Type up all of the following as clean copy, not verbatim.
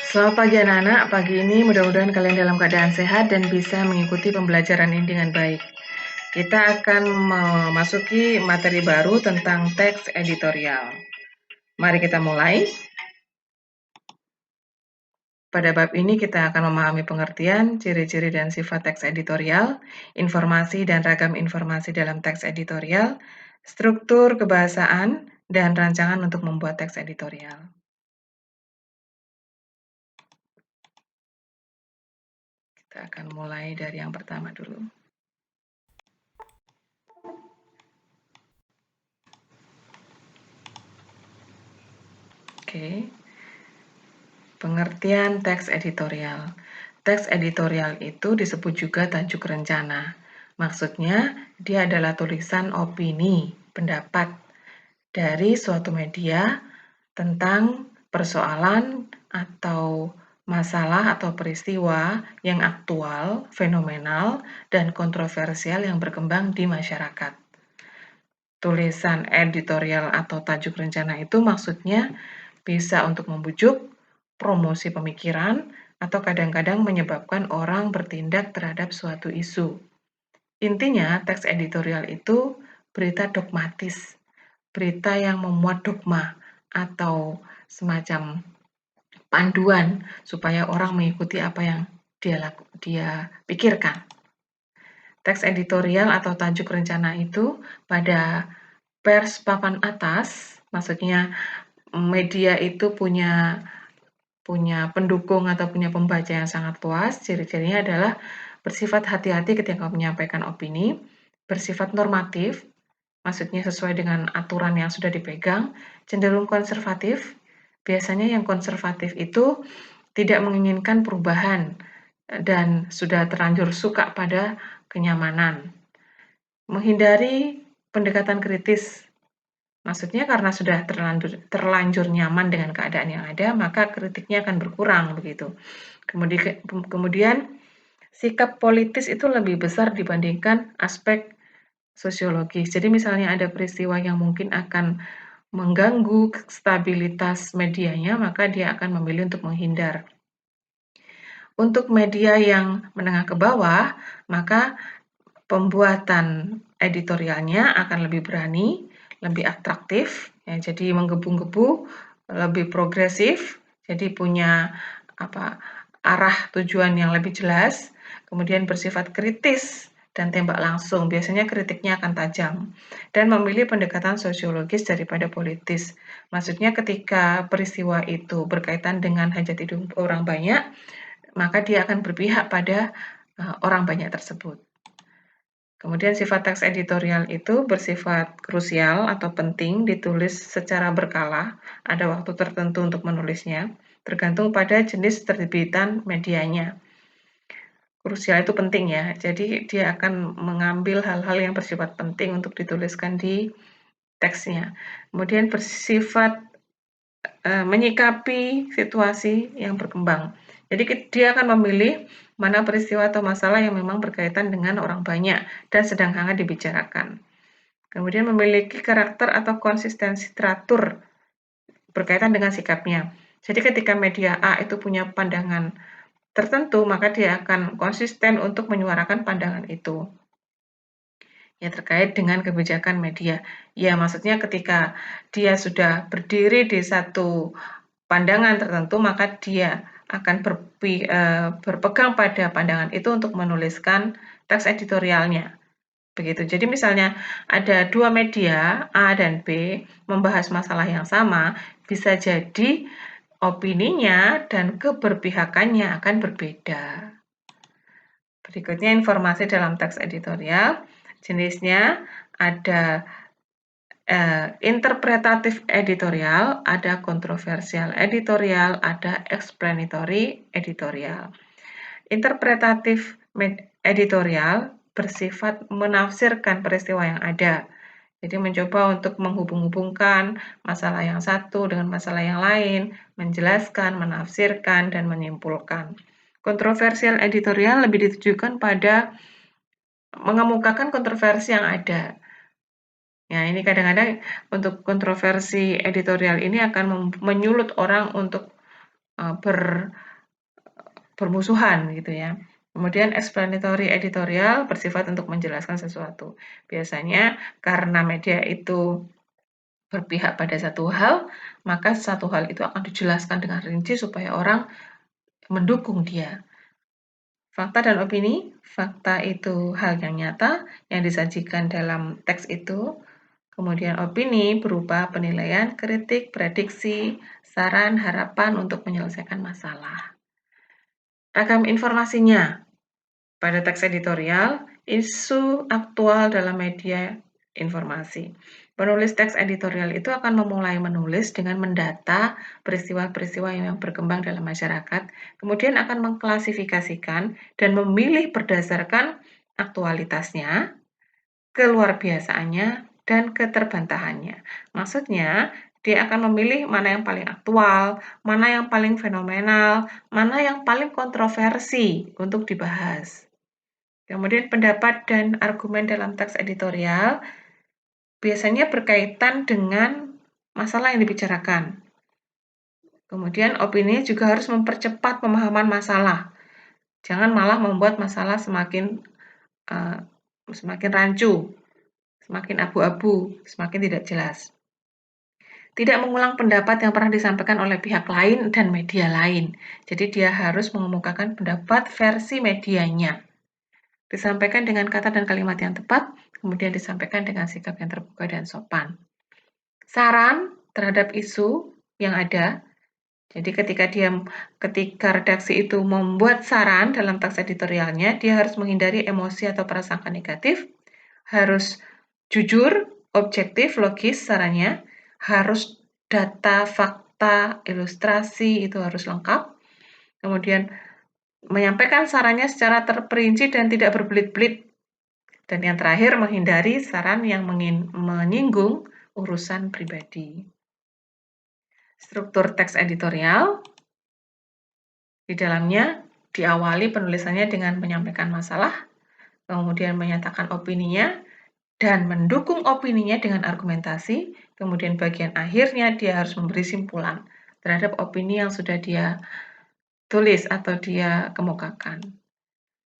Selamat pagi anak-anak, pagi ini mudah-mudahan kalian dalam keadaan sehat dan bisa mengikuti pembelajaran ini dengan baik. Kita akan memasuki materi baru tentang teks editorial. Mari kita mulai. Pada bab ini kita akan memahami pengertian, ciri-ciri dan sifat teks editorial, informasi dan ragam informasi dalam teks editorial, struktur kebahasaan, dan rancangan untuk membuat teks editorial. Kita akan mulai dari yang pertama dulu. Oke. Pengertian teks editorial. Teks editorial itu disebut juga tajuk rencana. Maksudnya, dia adalah tulisan opini, pendapat dari suatu media tentang persoalan atau masalah atau peristiwa yang aktual, fenomenal, dan kontroversial yang berkembang di masyarakat. Tulisan editorial atau tajuk rencana itu maksudnya bisa untuk membujuk, promosi pemikiran, atau kadang-kadang menyebabkan orang bertindak terhadap suatu isu. Intinya, teks editorial itu berita dogmatis, berita yang memuat dogma atau semacam panduan supaya orang mengikuti apa yang dia pikirkan. Teks editorial atau tajuk rencana itu pada pers papan atas, maksudnya media itu punya pendukung atau punya pembaca yang sangat luas. Ciri-cirinya adalah bersifat hati-hati ketika menyampaikan opini, bersifat normatif, maksudnya sesuai dengan aturan yang sudah dipegang, cenderung konservatif. Biasanya yang konservatif itu tidak menginginkan perubahan dan sudah terlanjur suka pada kenyamanan. Menghindari pendekatan kritis. Maksudnya karena sudah terlanjur nyaman dengan keadaan yang ada, maka kritiknya akan berkurang begitu. Kemudian sikap politis itu lebih besar dibandingkan aspek sosiologis. Jadi misalnya ada peristiwa yang mungkin akan mengganggu stabilitas medianya, maka dia akan memilih untuk menghindar. Untuk media yang menengah ke bawah, maka pembuatan editorialnya akan lebih berani, lebih atraktif, ya, jadi menggebu-gebu, lebih progresif, jadi punya arah tujuan yang lebih jelas, kemudian bersifat kritis dan tembak langsung. Biasanya kritiknya akan tajam dan memilih pendekatan sosiologis daripada politis. Maksudnya ketika peristiwa itu berkaitan dengan hajat hidup orang banyak, maka dia akan berpihak pada orang banyak tersebut. Kemudian sifat teks editorial itu bersifat krusial atau penting, ditulis secara berkala, ada waktu tertentu untuk menulisnya, tergantung pada jenis terbitan medianya. Krusial itu penting ya, jadi dia akan mengambil hal-hal yang bersifat penting untuk dituliskan di teksnya. Kemudian bersifat menyikapi situasi yang berkembang. Jadi dia akan memilih mana peristiwa atau masalah yang memang berkaitan dengan orang banyak dan sedang hangat dibicarakan. Kemudian memiliki karakter atau konsistensi teratur berkaitan dengan sikapnya. Jadi ketika media A itu punya pandangan tertentu, maka dia akan konsisten untuk menyuarakan pandangan itu. Ya, terkait dengan kebijakan media. Ya, maksudnya ketika dia sudah berdiri di satu pandangan tertentu, maka dia akan berpegang pada pandangan itu untuk menuliskan teks editorialnya. Begitu. Jadi misalnya ada dua media, A dan B, membahas masalah yang sama, bisa jadi opininya dan keberpihakannya akan berbeda. Berikutnya informasi dalam teks editorial. Jenisnya ada interpretatif editorial, ada kontroversial editorial, ada explanatory editorial. Interpretatif editorial bersifat menafsirkan peristiwa yang ada. Jadi mencoba untuk menghubung-hubungkan masalah yang satu dengan masalah yang lain, menjelaskan, menafsirkan, dan menyimpulkan. Kontroversial editorial lebih ditujukan pada mengemukakan kontroversi yang ada. Ya, ini kadang-kadang untuk kontroversi editorial ini akan menyulut orang untuk bermusuhan gitu ya. Kemudian explanatory editorial bersifat untuk menjelaskan sesuatu. Biasanya karena media itu berpihak pada satu hal, maka satu hal itu akan dijelaskan dengan rinci supaya orang mendukung dia. Fakta dan opini, fakta itu hal yang nyata yang disajikan dalam teks itu. Kemudian opini berupa penilaian, kritik, prediksi, saran, harapan untuk menyelesaikan masalah. Ragam informasinya. Pada teks editorial, isu aktual dalam media informasi. Penulis teks editorial itu akan memulai menulis dengan mendata peristiwa-peristiwa yang berkembang dalam masyarakat, kemudian akan mengklasifikasikan dan memilih berdasarkan aktualitasnya, keluar biasaannya, dan keterbantahannya. Maksudnya, dia akan memilih mana yang paling aktual, mana yang paling fenomenal, mana yang paling kontroversi untuk dibahas. Kemudian pendapat dan argumen dalam teks editorial biasanya berkaitan dengan masalah yang dibicarakan. Kemudian opini juga harus mempercepat pemahaman masalah. Jangan malah membuat masalah semakin rancu, semakin abu-abu, semakin tidak jelas. Tidak mengulang pendapat yang pernah disampaikan oleh pihak lain dan media lain. Jadi dia harus mengemukakan pendapat versi medianya. Disampaikan dengan kata dan kalimat yang tepat, kemudian disampaikan dengan sikap yang terbuka dan sopan. Saran terhadap isu yang ada. Jadi ketika redaksi itu membuat saran dalam teks editorialnya, dia harus menghindari emosi atau prasangka negatif, harus jujur, objektif, logis sarannya, harus data, fakta, ilustrasi itu harus lengkap. Kemudian menyampaikan sarannya secara terperinci dan tidak berbelit-belit. Dan yang terakhir, menghindari saran yang menyinggung urusan pribadi. Struktur teks editorial, di dalamnya diawali penulisannya dengan menyampaikan masalah, kemudian menyatakan opininya, dan mendukung opininya dengan argumentasi, kemudian bagian akhirnya dia harus memberi simpulan terhadap opini yang sudah dia tulis atau dia kemukakan.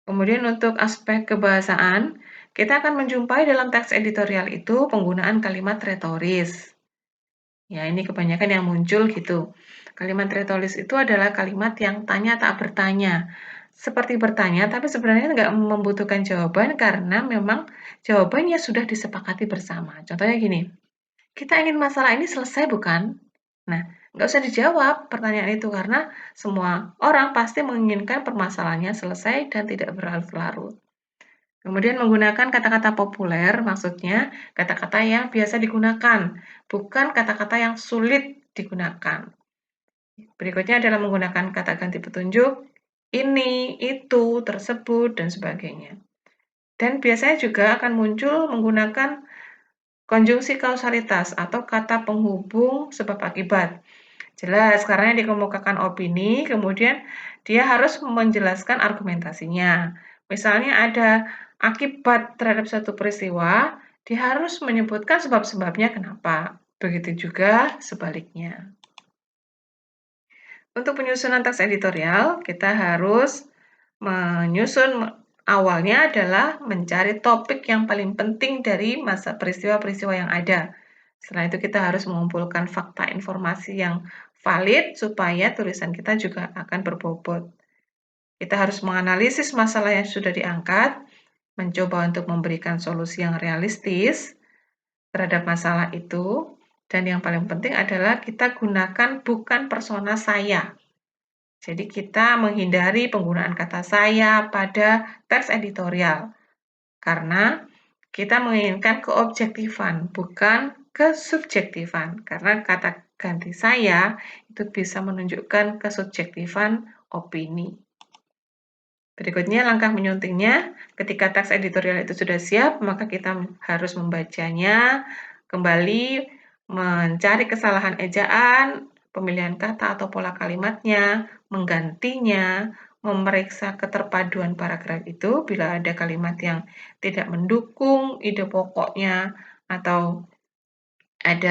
Kemudian untuk aspek kebahasaan, kita akan menjumpai dalam teks editorial itu penggunaan kalimat retoris. Ya, ini kebanyakan yang muncul gitu. Kalimat retoris itu adalah kalimat yang tanya tak bertanya. Seperti bertanya, tapi sebenarnya nggak membutuhkan jawaban karena memang jawabannya sudah disepakati bersama. Contohnya gini, kita ingin masalah ini selesai bukan? Nah, nggak usah dijawab pertanyaan itu karena semua orang pasti menginginkan permasalahannya selesai dan tidak berlarut-larut. Kemudian menggunakan kata-kata populer, maksudnya kata-kata yang biasa digunakan, bukan kata-kata yang sulit digunakan. Berikutnya adalah menggunakan kata ganti petunjuk, ini, itu, tersebut, dan sebagainya. Dan biasanya juga akan muncul menggunakan konjungsi kausalitas atau kata penghubung sebab akibat. Jelas, karena yang dikemukakan opini, kemudian dia harus menjelaskan argumentasinya. Misalnya ada akibat terhadap suatu peristiwa, dia harus menyebutkan sebab-sebabnya kenapa. Begitu juga sebaliknya. Untuk penyusunan teks editorial, kita harus menyusun awalnya adalah mencari topik yang paling penting dari masa peristiwa-peristiwa yang ada. Setelah itu kita harus mengumpulkan fakta informasi yang valid supaya tulisan kita juga akan berbobot. Kita harus menganalisis masalah yang sudah diangkat, mencoba untuk memberikan solusi yang realistis terhadap masalah itu, dan yang paling penting adalah kita gunakan bukan persona saya. Jadi kita menghindari penggunaan kata saya pada teks editorial, karena kita menginginkan keobjektifan, bukan kesubjektifan. Karena kata ganti saya itu bisa menunjukkan kesubjektifan opini. Berikutnya langkah menyuntingnya, ketika teks editorial itu sudah siap, maka kita harus membacanya, kembali mencari kesalahan ejaan, pemilihan kata atau pola kalimatnya, menggantinya, memeriksa keterpaduan paragraf itu bila ada kalimat yang tidak mendukung ide pokoknya atau ada